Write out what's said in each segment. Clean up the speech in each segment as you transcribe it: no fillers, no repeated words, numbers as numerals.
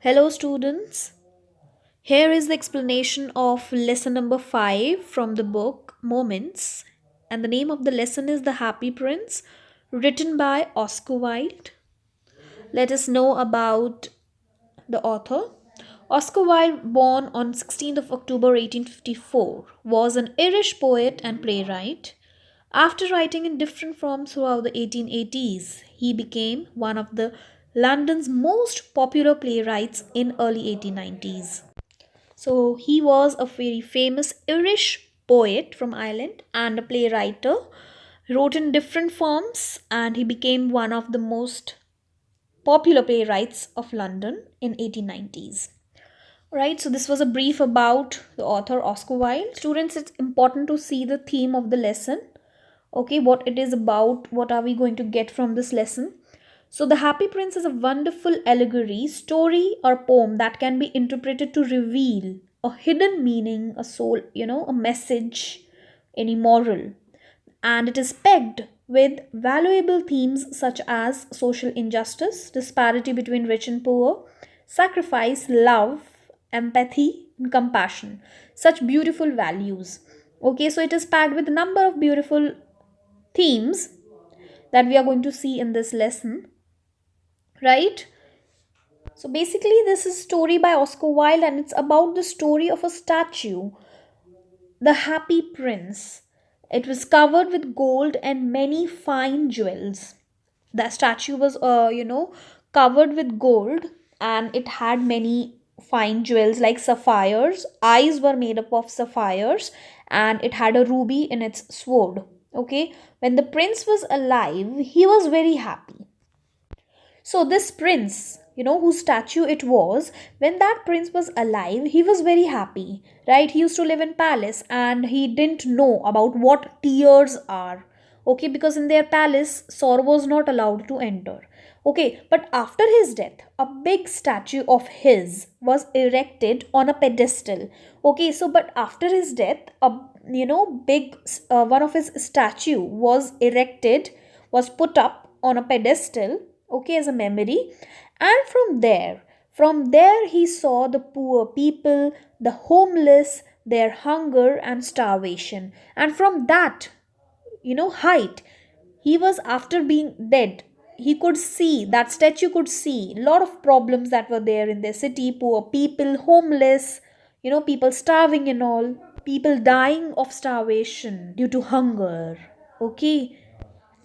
Hello, students. Here is the explanation of lesson number 5 from the book Moments. And the name of the lesson is The Happy Prince, written by Oscar Wilde. Let us know about the author. Oscar Wilde, born on 16th of October 1854, was an Irish poet and playwright. After writing in different forms throughout the 1880s, he became one of the London's most popular playwrights in early 1890s. So he was a very famous Irish poet from Ireland and a playwright. Wrote in different forms and he became one of the most popular playwrights of London in 1890s. Right, so this was a brief about the author Oscar Wilde. Students, it's important to see the theme of the lesson. Okay, what it is about, what are we going to get from this lesson. So the Happy Prince is a wonderful allegory, story or poem that can be interpreted to reveal a hidden meaning, a soul, a message, any moral. And it is pegged with valuable themes such as social injustice, disparity between rich and poor, sacrifice, love, empathy, and compassion. Such beautiful values. Okay, so it is packed with a number of beautiful themes that we are going to see in this lesson, right? So basically this is a story by Oscar Wilde and it's about the story of a statue, the Happy Prince. It was covered with gold and many fine jewels. The statue was covered with gold and it had many fine jewels like sapphires. Eyes were made up of sapphires and it had a ruby in its sword. Okay, when the prince was alive he was very happy. So this prince, whose statue it was, when that prince was alive, he was very happy, right? He used to live in palace and he didn't know about what tears are. Okay, because in their palace, sorrow was not allowed to enter. Okay, but after his death, a big statue of his was erected on a pedestal. Okay, so but after his death, a big one of his statue was erected, was put up on a pedestal, okay, as a memory. And from there he saw the poor people, the homeless, their hunger and starvation. And from that height, he was, after being dead, he could see, that statue could see a lot of problems that were there in their city: poor people, homeless, people starving and all, people dying of starvation due to hunger. Okay,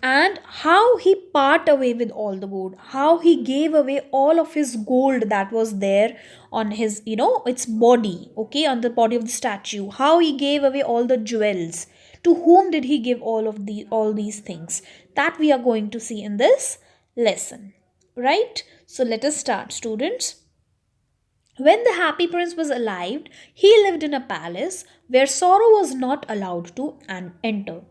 and how he part away with all the gold, how he gave away all of his gold that was there on his, its body, okay, on the body of the statue, how he gave away all the jewels, to whom did he give all these things, that we are going to see in this lesson, right? So let us start, students. When the Happy Prince was alive, he lived in a palace where sorrow was not allowed to enter.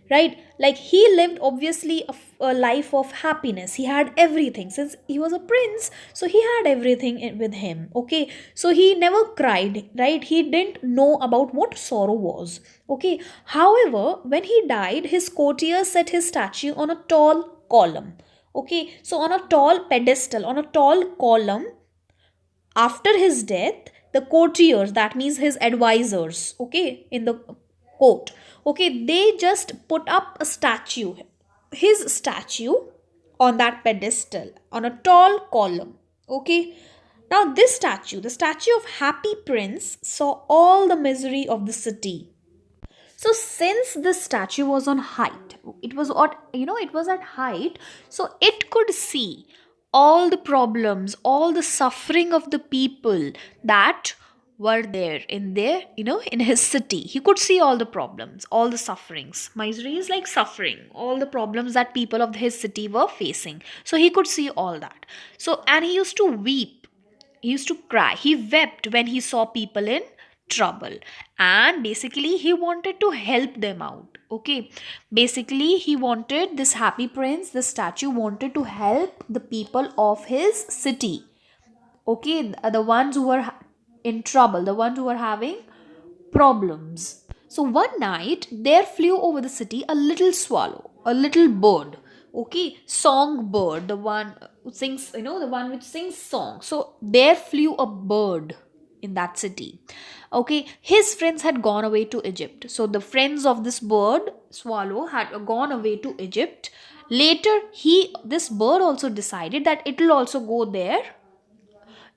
Right? Like he lived obviously a life of happiness. He had everything. Since he was a prince, so he had everything with him. Okay. So he never cried. Right? He didn't know about what sorrow was. Okay. However, when he died, his courtiers set his statue on a tall column. Okay. So on a tall pedestal, on a tall column, after his death, the courtiers, that means his advisors, okay, in the court, okay, they just put up a statue, his statue, on that pedestal on a tall column. Okay, now this statue, the statue of Happy Prince, saw all the misery of the city. So since this statue was on height, it was it was at height, so it could see all the problems, all the suffering of the people that were there in their, in his city. He could see all the problems, all the sufferings. Misery is like suffering, all the problems that people of his city were facing. So he could see all that. So, and he used to weep, he used to cry, he wept when he saw people in trouble, and basically he wanted to help them out. Okay, basically he wanted, this Happy Prince, this statue wanted to help the people of his city. Okay, the ones who were in trouble, the ones who were having problems. So one night there flew over the city a little swallow, a little bird. Okay, songbird, the one sings, the one which sings song. So there flew a bird in that city. Okay, his friends had gone away to Egypt. So the friends of this bird, swallow, had gone away to Egypt. Later, this bird also decided that it will also go there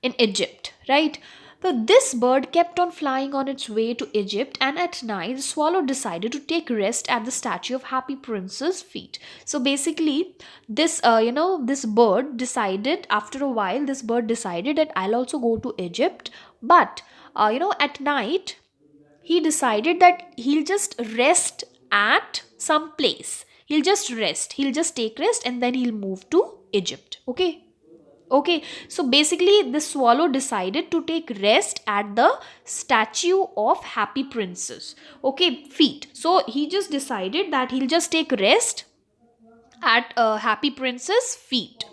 in Egypt, right? So this bird kept on flying on its way to Egypt, and at night, the swallow decided to take rest at the statue of Happy Prince's feet. So basically, this bird decided, after a while, this bird decided that I'll also go to Egypt, but at night, he decided that he'll just rest at some place. He'll just rest. He'll just take rest, and then he'll move to Egypt. Okay. Okay, so basically, the swallow decided to take rest at the statue of Happy Princess. Okay, feet. So he just decided that he'll just take rest at Happy Princess' feet.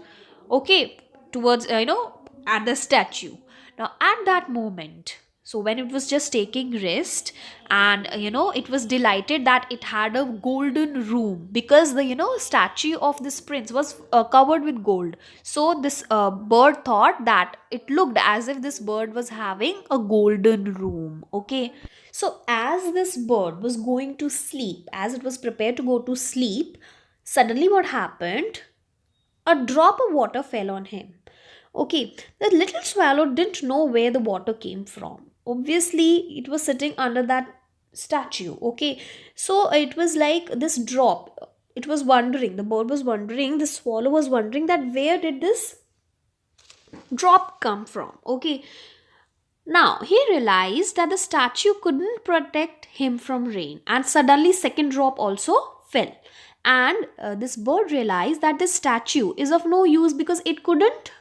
Okay, towards at the statue. Now, at that moment, so when it was just taking rest, and it was delighted that it had a golden room, because the statue of this prince was covered with gold. So this bird thought that it looked as if this bird was having a golden room. Okay, so as this bird was going to sleep, as it was prepared to go to sleep, suddenly what happened? A drop of water fell on him. Okay, the little swallow didn't know where the water came from. Obviously, it was sitting under that statue. Okay, so it was like this drop. It was wondering, the bird was wondering, the swallow was wondering that where did this drop come from? Okay, now he realized that the statue couldn't protect him from rain, and suddenly, second drop also fell. And this bird realized that this statue is of no use because it couldn't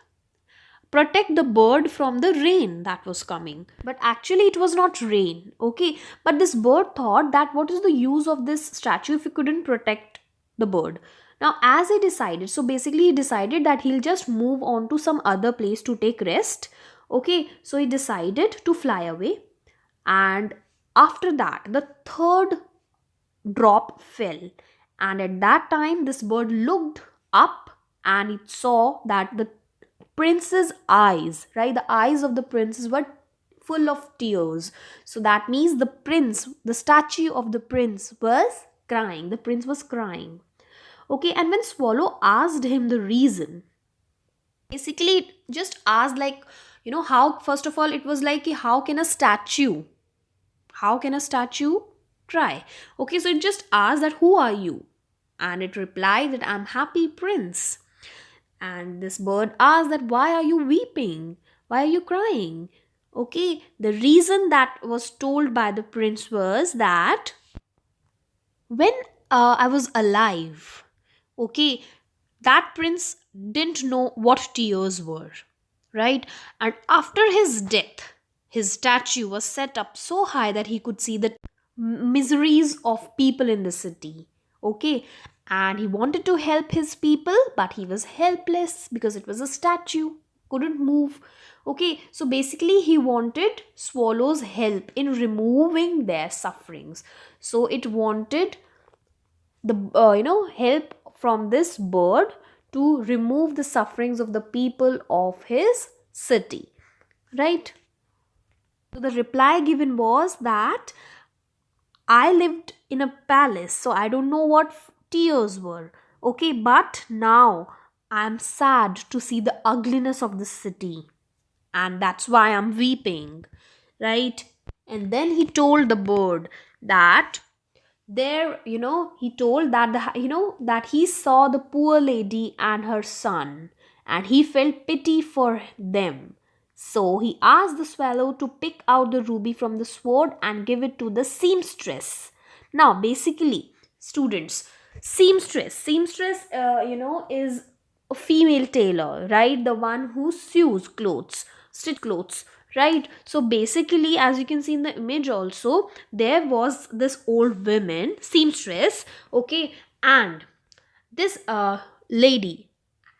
protect the bird from the rain that was coming. But actually, it was not rain. Okay, but this bird thought that what is the use of this statue if it couldn't protect the bird? Now, as he decided, so basically, he decided that he'll just move on to some other place to take rest. Okay, so he decided to fly away, and after that, the third drop fell, and at that time this bird looked up and it saw that the prince's eyes, right, the eyes of the princess were full of tears. So that means the statue of the prince was crying. The prince was crying. Okay, and when swallow asked him the reason, basically it just asked, like, how, first of all, it was like, how can a statue cry? Okay, so it just asked that who are you, and it replied that I'm Happy Prince. And this bird asked that why are you weeping, why are you crying? Okay, the reason that was told by the prince was that when I was alive, okay, that prince didn't know what tears were, right? And after his death, his statue was set up so high that he could see the miseries of people in the city. Okay, and he wanted to help his people, but he was helpless because it was a statue, couldn't move. Okay, so basically, he wanted swallow's help in removing their sufferings. So it wanted the help from this bird to remove the sufferings of the people of his city, right? So the reply given was that I lived in a palace, so I don't know what tears were. Okay, but now I'm sad to see the ugliness of the city, and that's why I'm weeping, right? And then he told the bird that he told that that he saw the poor lady and her son, and he felt pity for them. So he asked the swallow to pick out the ruby from the sword and give it to the seamstress. Now, basically, students, seamstress is a female tailor, right? The one who sews clothes, stitch clothes, right? So basically, as you can see in the image also, there was this old woman, seamstress, okay, and this lady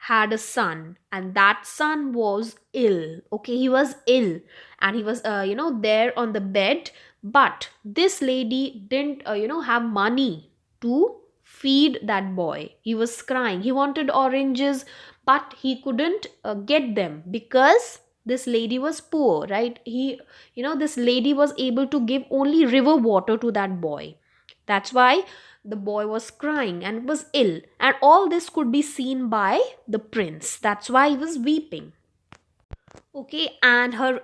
had a son, and that son was ill. Okay, he was ill, and he was there on the bed, but this lady didn't have money to feed that boy. He was crying, he wanted oranges, but he couldn't get them because this lady was poor, right? This lady was able to give only river water to that boy. That's why the boy was crying and was ill, and all this could be seen by the prince. That's why he was weeping. Okay, and her,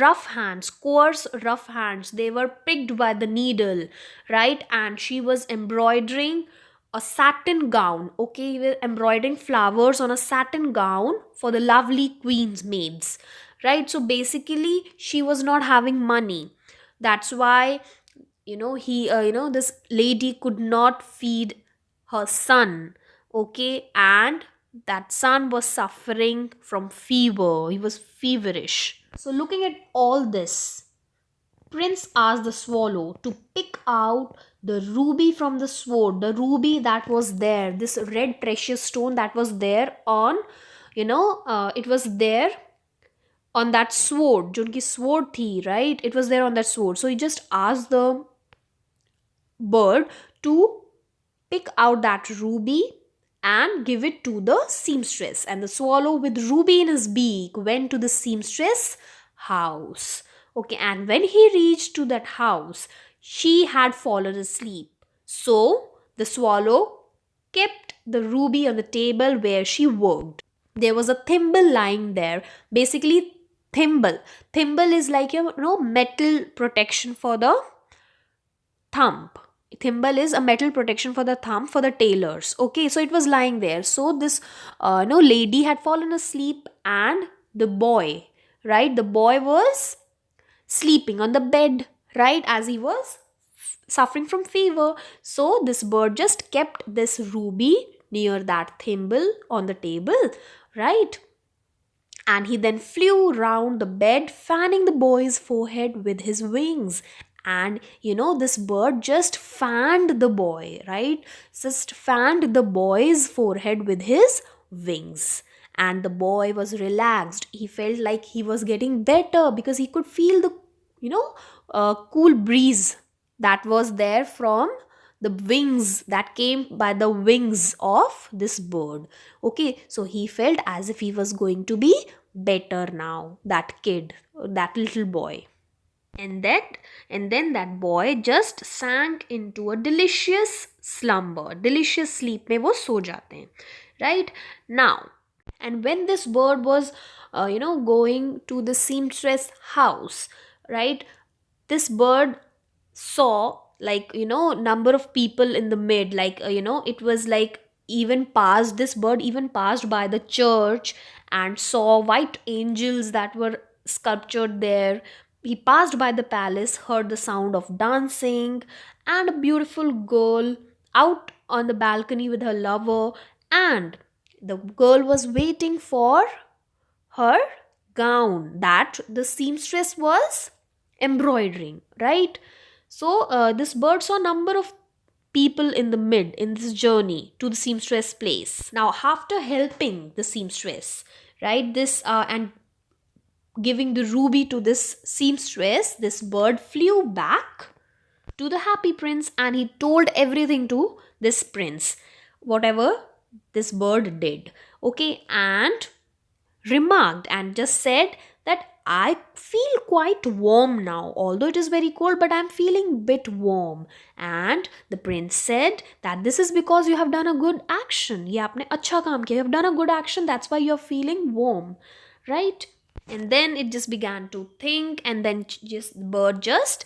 rough hands, coarse rough hands, they were pricked by the needle, right? And she was embroidering a satin gown, okay, embroidering flowers on a satin gown for the lovely queen's maids, right? So basically, she was not having money. That's why, this lady could not feed her son, okay, and that son was suffering from fever. He was feverish. So looking at all this, prince asked the swallow to pick out the ruby from the sword, the ruby that was there, this red precious stone that was there on, it was there on that sword, जो उनकी sword थी, right? It was there on that sword. So he just asked the bird to pick out that ruby and give it to the seamstress. And the swallow, with ruby in his beak, went to the seamstress house. Okay, and when he reached to that house, she had fallen asleep. So the swallow kept the ruby on the table where she worked. There was a thimble lying there. Basically, thimble is like metal protection for the thumb. Thimble is a metal protection for the thumb for the tailors. Okay, so it was lying there. So this lady had fallen asleep, and the boy, right, the boy was sleeping on the bed, right, as he was suffering from fever. So this bird just kept this ruby near that thimble on the table, right? And he then flew round the bed, fanning the boy's forehead with his wings. And this bird just fanned the boy, right? Just fanned the boy's forehead with his wings. And the boy was relaxed. He felt like he was getting better because he could feel the, cool breeze that was there from the wings, that came by the wings of this bird. Okay, so he felt as if he was going to be better now, that kid, that little boy. And then that boy just sank into a delicious slumber, delicious sleep में वो सो जाते हैं, right? Now, and when this bird was going to the seamstress house, right, this bird saw, like, number of people in the mid, like, it was like, even passed, this bird even passed by the church and saw white angels that were sculptured there. He passed by the palace, heard the sound of dancing, and a beautiful girl out on the balcony with her lover, and the girl was waiting for her gown that the seamstress was embroidering, right? So this bird saw a number of people in the mid in this journey to the seamstress place. Now, after helping the seamstress, right, this and giving the ruby to this seamstress, this bird flew back to the happy prince, and he told everything to this prince, whatever this bird did. Okay, and remarked and just said that I feel quite warm now, although it is very cold, but I'm feeling bit warm. And the prince said that this is because you have done a good action. ये आपने अच्छा काम किया. You have done a good action. That's why you're feeling warm, right? And then it just began to think, and then just the bird just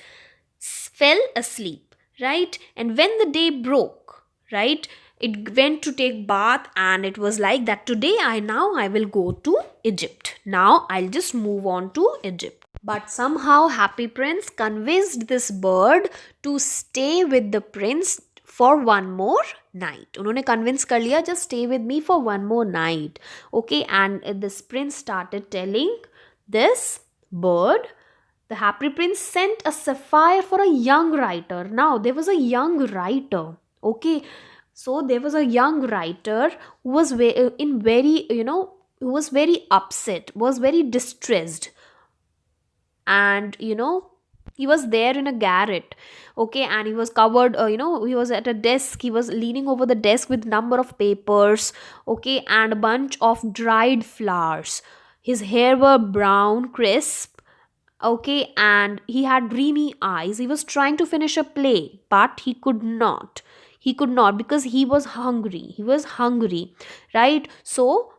fell asleep, right? And when the day broke, right, it went to take bath, and it was like that, today I will go to Egypt. Now I'll just move on to Egypt. But somehow happy prince convinced this bird to stay with the prince for one more night. उन्होंने convince कर लिया, just stay with me for one more night. Okay, and this prince started telling this bird, the happy prince sent a sapphire for a young writer. Now there was a young writer. Okay, so there was a young writer who was who was very upset, was very distressed, and He was there in a garret, okay, and he was covered, he was at a desk, he was leaning over the desk with number of papers, okay, and a bunch of dried flowers. His hair were brown crisp, okay, and he had dreamy eyes. He was trying to finish a play, but he could not because he was hungry, right? So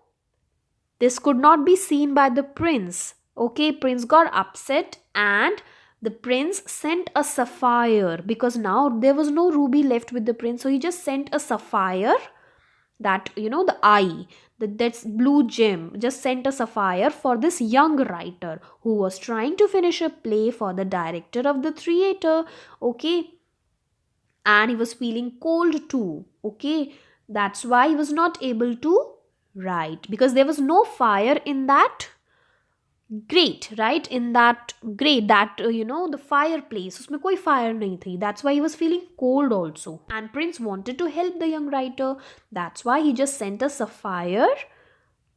this could not be seen by the prince. Okay, prince got upset, and the prince sent a sapphire, because now there was no ruby left with the prince. So he just sent a sapphire, that, the eye, that's blue gem, just sent a sapphire for this young writer who was trying to finish a play for the director of the theater. Okay, and he was feeling cold too. Okay, that's why he was not able to write, because there was no fire in that grate, right? In that grate, that, the fireplace, उसमें कोई fire नहीं थी. That's why he was feeling cold also, and prince wanted to help the young writer. That's why he just sent a sapphire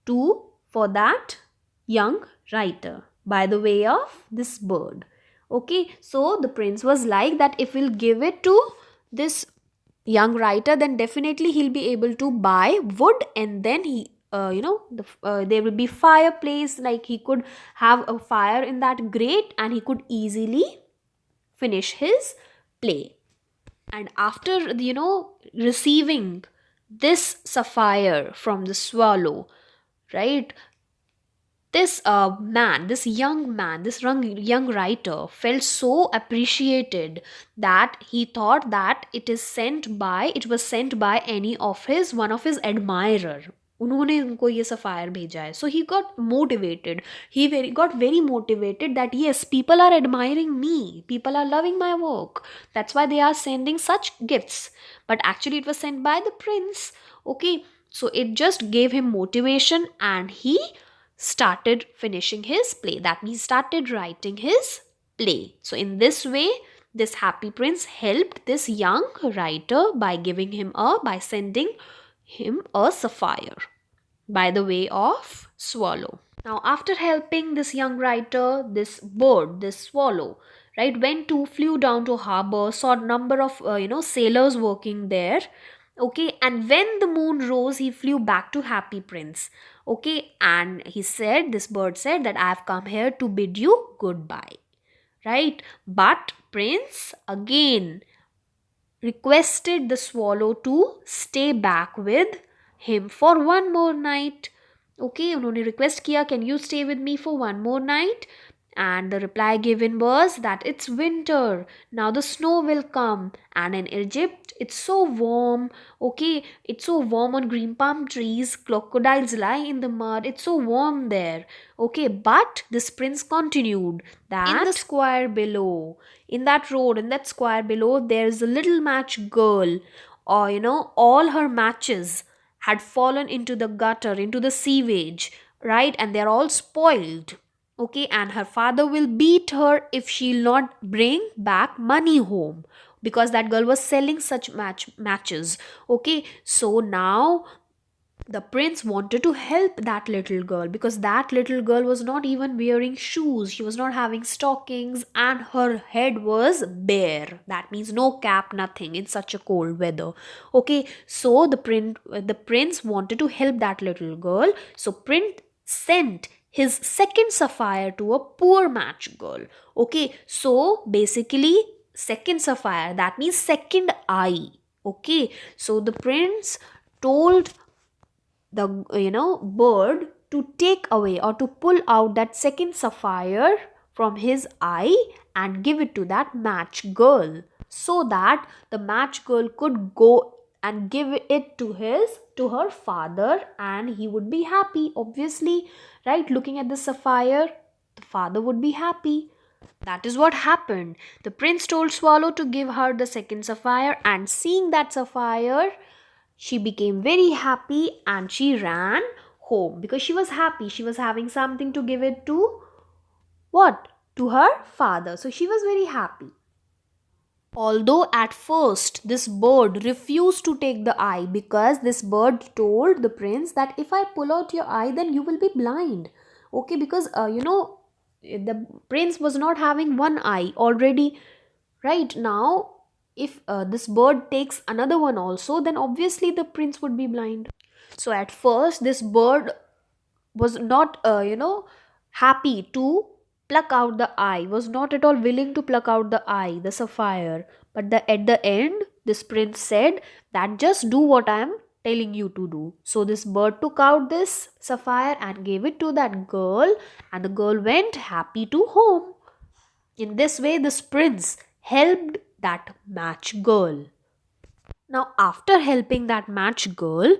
to for that young writer by the way of this bird. Okay, so the prince was like that, if we'll give it to this young writer, then definitely he'll be able to buy wood, and then there will be fireplace, like he could have a fire in that grate, and he could easily finish his play. And after, receiving this sapphire from the swallow, right, this young writer felt so appreciated, that he thought that it was sent by any of his one of his admirer. उन्होंने उनको ये sapphire भेजा है. So he got motivated. Got very motivated that yes, people are admiring me, people are loving my work, that's why they are sending such gifts. But actually it was sent by the prince. Okay, so it just gave him motivation, and he started finishing his play. That means started writing his play. So in this way, this happy prince helped this young writer by sending him a sapphire by the way of swallow. Now after helping this young writer, this bird, this swallow, right, flew down to harbor, saw a number of sailors working there. Okay, and when the moon rose, he flew back to happy prince. Okay, and this bird said that I have come here to bid you goodbye, right? But prince again requested the swallow to stay back with him for one more night. Okay, उन्होंने request किया, can you stay with me for one more night? And the reply given was that it's winter, now the snow will come, and in Egypt it's so warm. Okay, it's so warm on green palm trees, crocodiles lie in the mud, it's so warm there. Okay, but this prince continued that in the square below, in that road, in that square below, there's a little match girl, or all her matches had fallen into the gutter, into the sewage, right? And they're all spoiled. Okay, and her father will beat her if she'll not bring back money home, because that girl was selling such matches. Okay, so now the prince wanted to help that little girl, because that little girl was not even wearing shoes, she was not having stockings, and her head was bare. That means no cap, nothing, in such a cold weather. Okay, so the prince wanted to help that little girl. So prince sent his second sapphire to a poor match girl. Okay, so basically second sapphire, that means second eye. Okay, so the prince told the bird to take away, or to pull out that second sapphire from his eye and give it to that match girl, so that the match girl could go and give it to her father, and he would be happy, obviously, right? Looking at the sapphire, the father would be happy. That is what happened. The prince told swallow to give her the second sapphire, and seeing that sapphire, she became very happy, and she ran home, because she was happy. She was having something to give it to what? To her father. So she was very happy. Although at first this bird refused to take the eye, because this bird told the prince that if I pull out your eye, then you will be blind. Okay, because The prince was not having one eye already. Right now, if this bird takes another one also, then obviously the prince would be blind. So at first, this bird was not, happy to pluck out the eye, was not at all willing to pluck out the eye, the sapphire. But at the end, this prince said that just do what I am telling you to do. So this bird took out this sapphire and gave it to that girl, and the girl went happy to home. In this way, this prince helped that match girl. Now, after helping that match girl,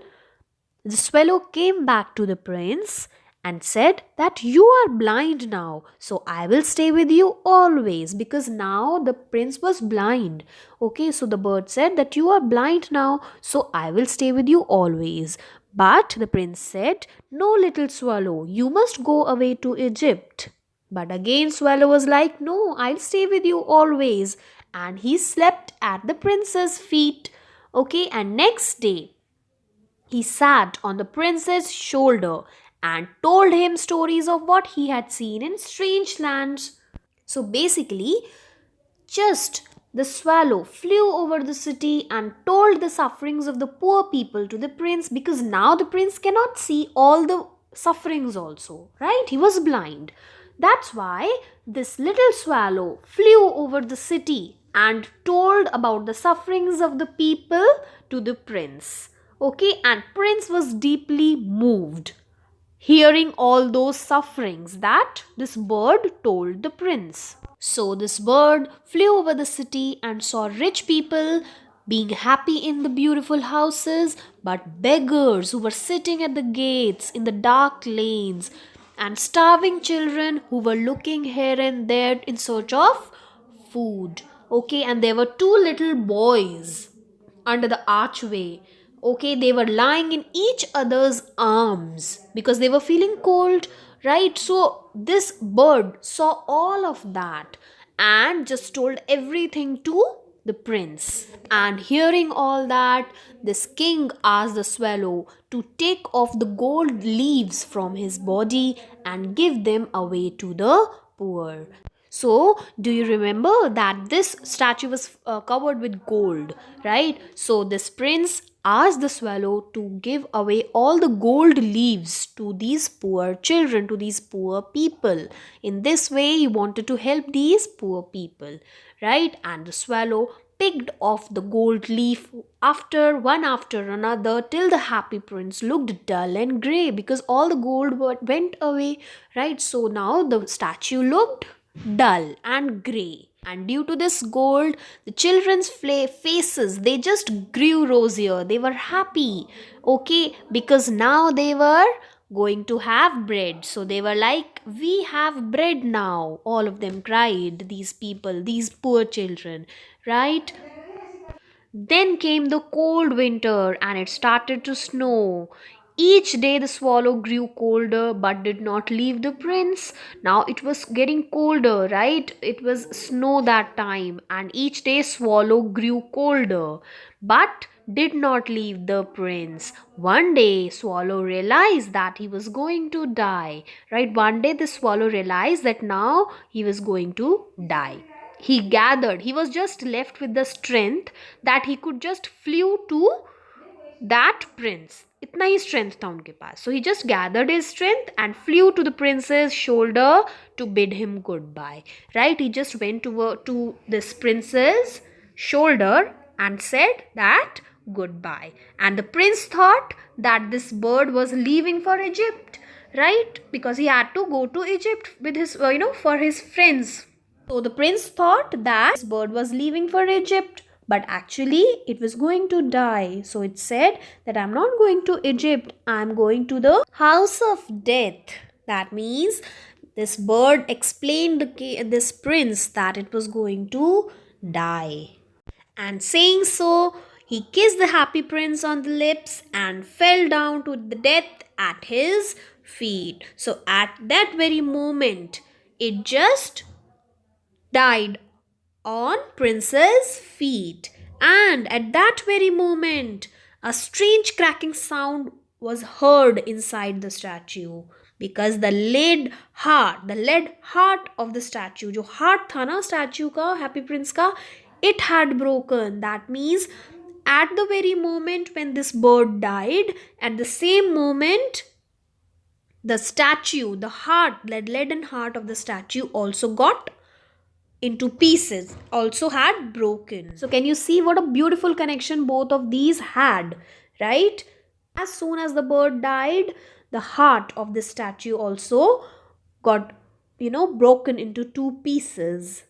the swallow came back to the prince and said that you are blind now, so I will stay with you always, because now the prince was blind. Okay, so the bird said that you are blind now, so I will stay with you always. But the prince said, no, little swallow, you must go away to Egypt. But again, swallow was like, no, I'll stay with you always. And he slept at the prince's feet. Okay, and next day, he sat on the prince's shoulder and told him stories of what he had seen in strange lands. So basically, just the swallow flew over the city and told the sufferings of the poor people to the prince, because now the prince cannot see all the sufferings also, right? He was blind. That's why this little swallow flew over the city and told about the sufferings of the people to the prince. Okay, and prince was deeply moved hearing all those sufferings that this bird told the prince. So this bird flew over the city and saw rich people being happy in the beautiful houses, but beggars who were sitting at the gates in the dark lanes, and starving children who were looking here and there in search of food. Okay, and there were two little boys under the archway. Okay, they were lying in each other's arms because they were feeling cold, right? So this bird saw all of that and just told everything to the prince. And hearing all that, this king asked the swallow to take off the gold leaves from his body and give them away to the poor. So, do you remember that this statue was covered with gold, right? So, this prince asked the swallow to give away all the gold leaves to these poor children, to these poor people. In this way, he wanted to help these poor people, right? And the swallow picked off the gold leaf one after another till the happy prince looked dull and grey because all the gold went away, right? So now the statue looked dull and grey, and due to this gold, the children's faces, they just grew rosier. They were happy, okay, because now they were going to have bread. So they were like, we have bread now. All of them cried, these people, these poor children, right? Then came the cold winter and it started to snow. Each day the swallow grew colder but did not leave the prince. Now it was getting colder, right? It was snow that time, and each day swallow grew colder but did not leave the prince. One day swallow realized that he was going to die, right? One day the swallow realized that now he was going to die. He was just left with the strength that he could just flew to that prince. इतना ही strength था उनके पास. So he just gathered his strength and flew to the prince's shoulder to bid him goodbye. Right? He just went to this prince's shoulder and said that goodbye. And the prince thought that this bird was leaving for Egypt, right? Because he had to go to Egypt with his, for his friends. So the prince thought that this bird was leaving for Egypt, but actually it was going to die. So it said that I'm not going to Egypt, I'm going to the house of death. That means this bird explained this prince that it was going to die. And saying so, he kissed the happy prince on the lips and fell down to the death at his feet. So at that very moment, it just died on prince's feet. And at that very moment, a strange cracking sound was heard inside the statue. because the lead heart of the statue, जो heart था ना statue का, happy prince का, it had broken. That means at the very moment when this bird died, at the same moment the statue, the heart, the leaden heart of the statue also got into pieces, also had broken. So can you see what a beautiful connection both of these had, right? As soon as the bird died, the heart of the statue also got, broken into two pieces.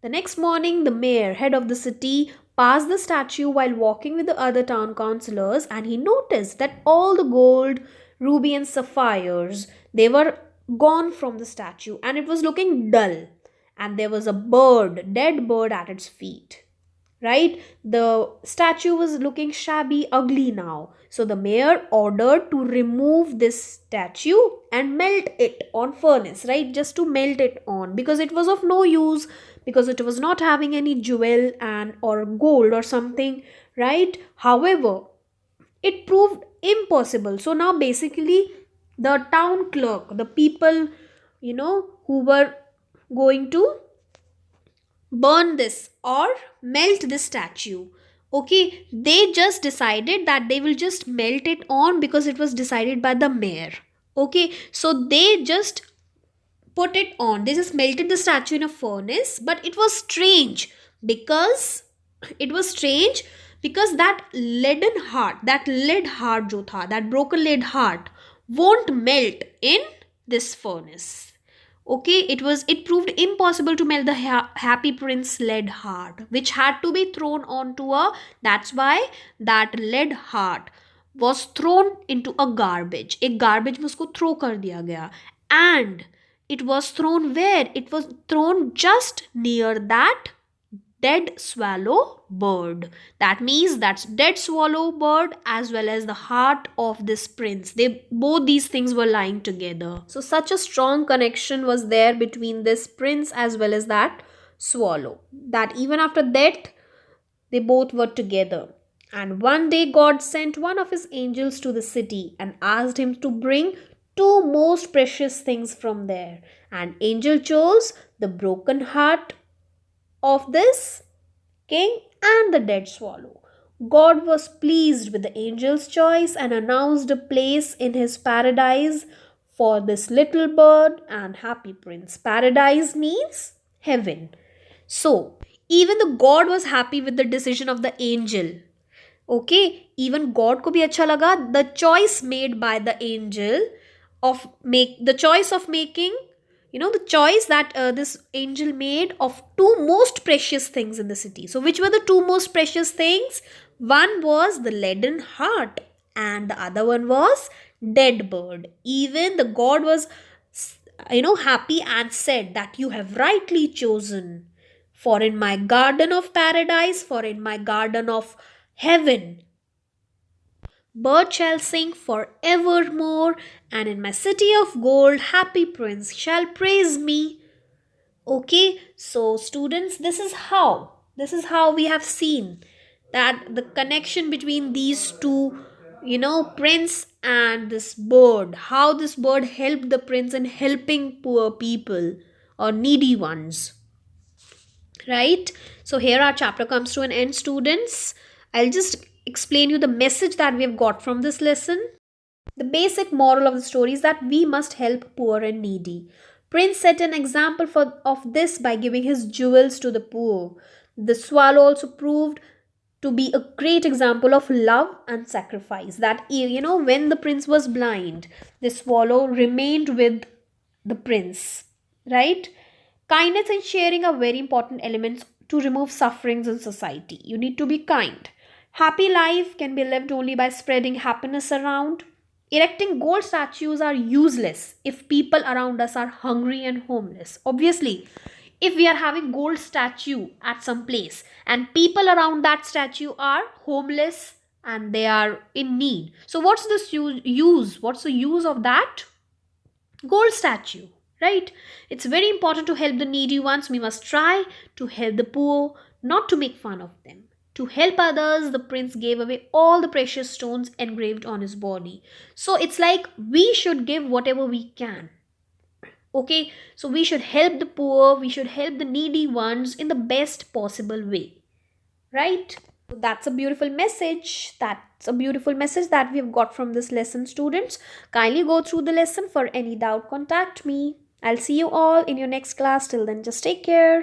The next morning, the mayor, head of the city, passed the statue while walking with the other town councillors, and he noticed that all the gold, ruby, and sapphires, they were gone from the statue, and it was looking dull. And there was a bird, dead bird at its feet. Right? The statue was looking shabby, ugly now. So the mayor ordered to remove this statue and melt it on furnace, right? Just to melt it on, because it was of no use, because it was not having any jewel and or gold or something, right? However, it proved impossible. So now basically the town clerk, the people, who were going to burn this or melt this statue, okay, they just decided that they will just melt it on, because it was decided by the mayor. Okay, so they just put it on, they just melted the statue in a furnace. But it was strange, because that leaden heart, that lead heart jo tha, that broken lead heart won't melt in this furnace. Okay, it proved impossible to melt the happy prince lead heart, which had to be thrown onto a, that's why that lead heart was thrown into a garbage, एक garbage में उसको throw कर दिया गया. And it was thrown where? It was thrown just near that dead swallow bird. That means that's dead swallow bird as well as the heart of this prince, they both these things were lying together. So such a strong connection was there between this prince as well as that swallow, that even after death they both were together. And one day God sent one of his angels to the city and asked him to bring two most precious things from there. And angel chose the broken heart of this king and the dead swallow. God was pleased with the angel's choice and announced a place in his paradise for this little bird and happy prince. Paradise means heaven. So, even the God was happy with the decision of the angel. Okay, even God को भी अच्छा लगा the choice made by the angel the choice of making, the choice that this angel made of two most precious things in the city. So which were the two most precious things? One was the leaden heart and the other one was dead bird. Even the God was happy and said that you have rightly chosen, for in my garden of paradise, for in my garden of heaven, bird shall sing for evermore, and in my city of gold, happy prince shall praise me. Okay, so students, this is how we have seen that the connection between these two, prince and this bird, how this bird helped the prince in helping poor people or needy ones. Right? So here our chapter comes to an end, students. I'll just explain you the message that we have got from this lesson. The basic moral of the story is that we must help poor and needy. Prince set an example of this by giving his jewels to the poor. The swallow also proved to be a great example of love and sacrifice. That, when the prince was blind, the swallow remained with the prince. Right? Kindness and sharing are very important elements to remove sufferings in society. You need to be kind. Happy life can be lived only by spreading happiness around. Erecting gold statues are useless if people around us are hungry and homeless. Obviously, if we are having gold statue at some place and people around that statue are homeless and they are in need, so what's this use? What's the use of that gold statue? Right? It's very important to help the needy ones. We must try to help the poor, not to make fun of them. To help others, the prince gave away all the precious stones engraved on his body. So it's like we should give whatever we can. Okay, so we should help the poor, we should help the needy ones in the best possible way, right? So that's a beautiful message. That's a beautiful message that we've got from this lesson, students. Kindly go through the lesson. For any doubt, contact me. I'll see you all in your next class. Till then, just take care.